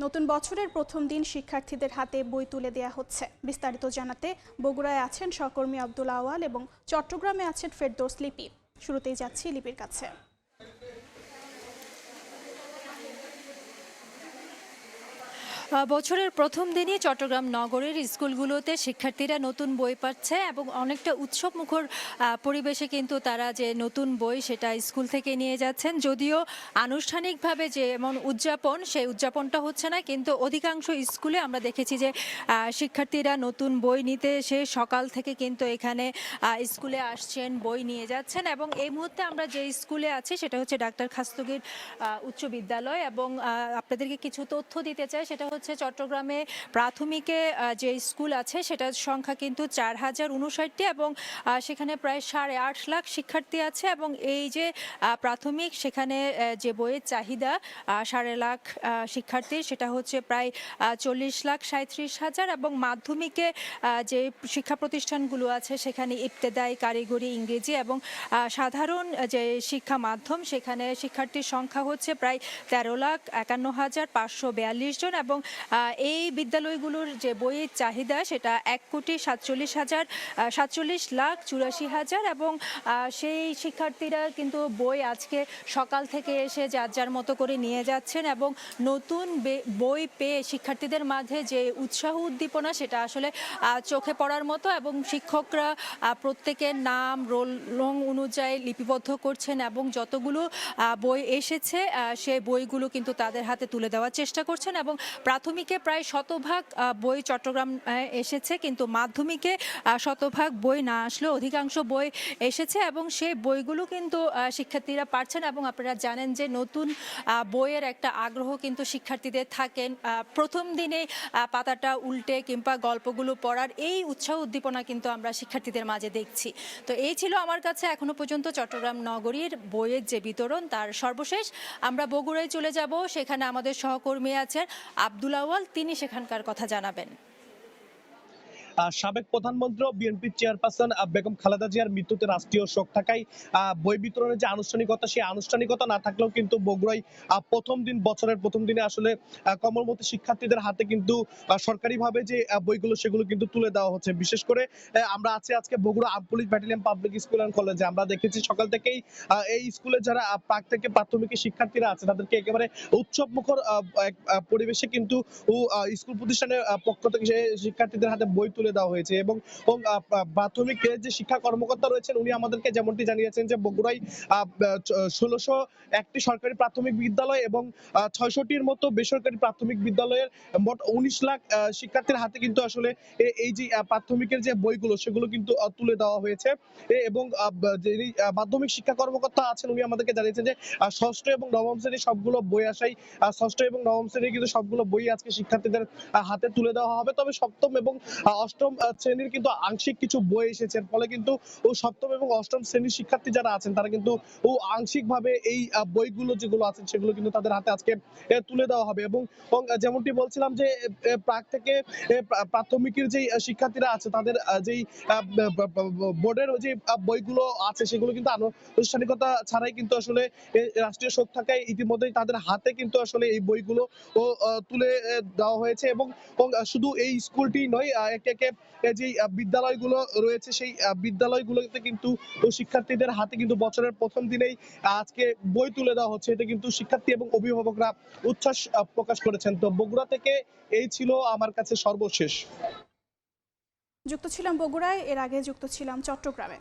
নতুন বছরের প্রথম দিন শিক্ষার্থীদের হাতে বই তুলে দেয়া হচ্ছে। বিস্তারিত জানাতে বগুড়ায় আছেন সহকর্মী আব্দুল আওয়াল এবং চট্টগ্রামে আছেন ফেরদৌস লিপি। শুরুতেই যাচ্ছি লিপির কাছে। বছরের প্রথম দিনই চট্টগ্রাম নগরের স্কুলগুলোতে শিক্ষার্থীরা নতুন বই পাচ্ছে এবং অনেকটা উৎসবমুখর পরিবেশে কিন্তু তারা যে নতুন বই সেটা স্কুল থেকে নিয়ে যাচ্ছেন। যদিও আনুষ্ঠানিকভাবে যে এমন উদযাপন, সেই উদযাপনটা হচ্ছে না, কিন্তু অধিকাংশ স্কুলে আমরা দেখেছি যে শিক্ষার্থীরা নতুন বই নিতে এসে সকাল থেকে কিন্তু এখানে স্কুলে আসছেন, বই নিয়ে যাচ্ছেন। এবং এই মুহূর্তে আমরা যে স্কুলে আছি সেটা হচ্ছে ডাক্তার খাস্তগীর উচ্চ বিদ্যালয় এবং আপনাদেরকে কিছু তথ্য দিতে চাই। সেটা হচ্ছে চট্টগ্রামে প্রাথমিকে যে স্কুল আছে সেটার সংখ্যা কিন্তু 4059টি এবং সেখানে প্রায় 8.5 লাখ শিক্ষার্থী আছে। এবং এই যে প্রাথমিক, সেখানে যে বইয়ের চাহিদা 7.5 লাখ শিক্ষার্থী, সেটা হচ্ছে প্রায় 40,37,000। এবং মাধ্যমিকে যে শিক্ষা প্রতিষ্ঠানগুলো আছে সেখানে ইবতেদায়ী, কারিগরি, ইংরেজি এবং সাধারণ যে শিক্ষা মাধ্যম, সেখানে শিক্ষার্থীর সংখ্যা হচ্ছে প্রায় 13,51,542 জন। এবং এই বিদ্যালয়গুলোর যে বইয়ের চাহিদা সেটা 1,47,84,84,000 এবং সেই শিক্ষার্থীরা কিন্তু বই আজকে সকাল থেকে এসে যার যার মতো করে নিয়ে যাচ্ছেন। এবং নতুন বই পেয়ে শিক্ষার্থীদের মাঝে যে উৎসাহ উদ্দীপনা সেটা আসলে চোখে পড়ার মতো। এবং শিক্ষকরা প্রত্যেকের নাম, রোল নং অনুযায়ী লিপিবদ্ধ করছেন এবং যতগুলো বই এসেছে সেই বইগুলো কিন্তু তাদের হাতে তুলে দেওয়ার চেষ্টা করছেন। এবং প্রাথমিকে প্রায় 100% বই চট্টগ্রাম এসেছে, কিন্তু মাধ্যমিকে 100% বই না আসলেও অধিকাংশ বই এসেছে এবং সেই বইগুলো কিন্তু শিক্ষার্থীরা পাচ্ছেন। এবং আপনারা জানেন যে নতুন বইয়ের একটা আগ্রহ কিন্তু শিক্ষার্থীদের থাকেন। প্রথম দিনে পাতাটা উল্টে কিংবা গল্পগুলো পড়ার এই উৎসাহ উদ্দীপনা কিন্তু আমরা শিক্ষার্থীদের মাঝে দেখছি। তো এই ছিল আমার কাছে এখনো পর্যন্ত চট্টগ্রাম নগরীর বইয়ের যে বিতরণ তার সর্বশেষ। আমরা বগুড়ায় চলে যাব, সেখানে আমাদের সহকর্মী আছেন আব্দুল আওয়াল, তিনি সেখানকার কথা জানাবেন। সাবেক প্রধানমন্ত্রী ও বিএনপির চেয়ারপারসন বেগম খালেদা জিয়ার মৃত্যুতে রাষ্ট্রীয় শোক থাকায় বই বিতরণের যে আনুষ্ঠানিকতা, সেই আনুষ্ঠানিকতা না থাকলেও কিন্তু বগুড়ায় বছরের প্রথম দিনে আসলে কমলমতি শিক্ষার্থীদের হাতে কিন্তু সরকারিভাবে যে বইগুলো সেগুলো কিন্তু তুলে দেওয়া হচ্ছে। বিশেষ করে আমরা আছি আজকে Bogura arm police battalion public school and কলেজে। আমরা দেখেছি সকাল থেকেই এই স্কুলে যারা প্রাক থেকে প্রাথমিক শিক্ষার্থীরা আছে তাদেরকে একেবারে উৎসব মুখর পরিবেশে কিন্তু স্কুল প্রতিষ্ঠানের পক্ষ থেকে শিক্ষার্থীদের হাতে বই তুলে দেওয়া হয়েছে। এবং প্রাথমিক যে শিক্ষা কর্মকর্তা রয়েছেন উনি আমাদেরকে যেমনটি জানিয়েছেন যে বগুড়ায় 1601টি সরকারি প্রাথমিক বিদ্যালয় এবং 600টির মতো বেসরকারি প্রাথমিক বিদ্যালয়ের মোট 19 লাখ শিক্ষার্থীর হাতে কিন্তু আসলে এই যে প্রাথমিকের যে বইগুলো সেগুলো কিন্তু তুলে দেওয়া হয়েছে। এবং যিনি মাধ্যমিক শিক্ষা কর্মকর্তা আছেন উনি আমাদেরকে জানিয়েছেন যে ষষ্ঠ এবং নবম শ্রেণীর সবগুলো বই আসাই ষষ্ঠ এবং নবম শ্রেণীর কিন্তু সবগুলো বই আজকে শিক্ষার্থীদের হাতে তুলে দেওয়া হবে। তবে সপ্তম এবং অষ্টম শ্রেণীর কিন্তু আংশিক কিছু বই এসেছে, ফলে কিন্তু ও সপ্তম এবং অষ্টম শ্রেণীর শিক্ষার্থী যারা আছেন তারা কিন্তু ও আংশিকভাবে এই বইগুলো যেগুলো আছে সেগুলো কিন্তু তাদের হাতে আজকে তুলে দেওয়া হবে। এবং যেমনটি বলছিলাম যে প্রাক থেকে প্রাথমিকের যে শিক্ষার্থীরা আছে তাদের যেই বোর্ডের যে বইগুলো আছে সেগুলো কিন্তু আনুষ্ঠানিকতা ছাড়াই কিন্তু আসলে রাষ্ট্রীয় শোক থাকায় ইতিমধ্যেই তাদের হাতে কিন্তু আসলে এই বইগুলো তুলে দেওয়া হয়েছে। এবং শুধু এই স্কুলটি নয়, একে একে যে বিদ্যালয়গুলো রয়েছে সেই বিদ্যালয়গুলোতে কিন্তু শিক্ষার্থীদের হাতে কিন্তু বছরের প্রথম দিনেই আজকে বই তুলে দেওয়া হচ্ছে। এটা কিন্তু শিক্ষার্থী এবং অভিভাবকরা উচ্ছ্বাস প্রকাশ করেছেন। তো বগুড়া থেকে এই ছিল আমার কাছে সর্বশেষ। যুক্ত ছিলাম বগুড়ায়, এর আগে যুক্ত ছিলাম চট্টগ্রামে।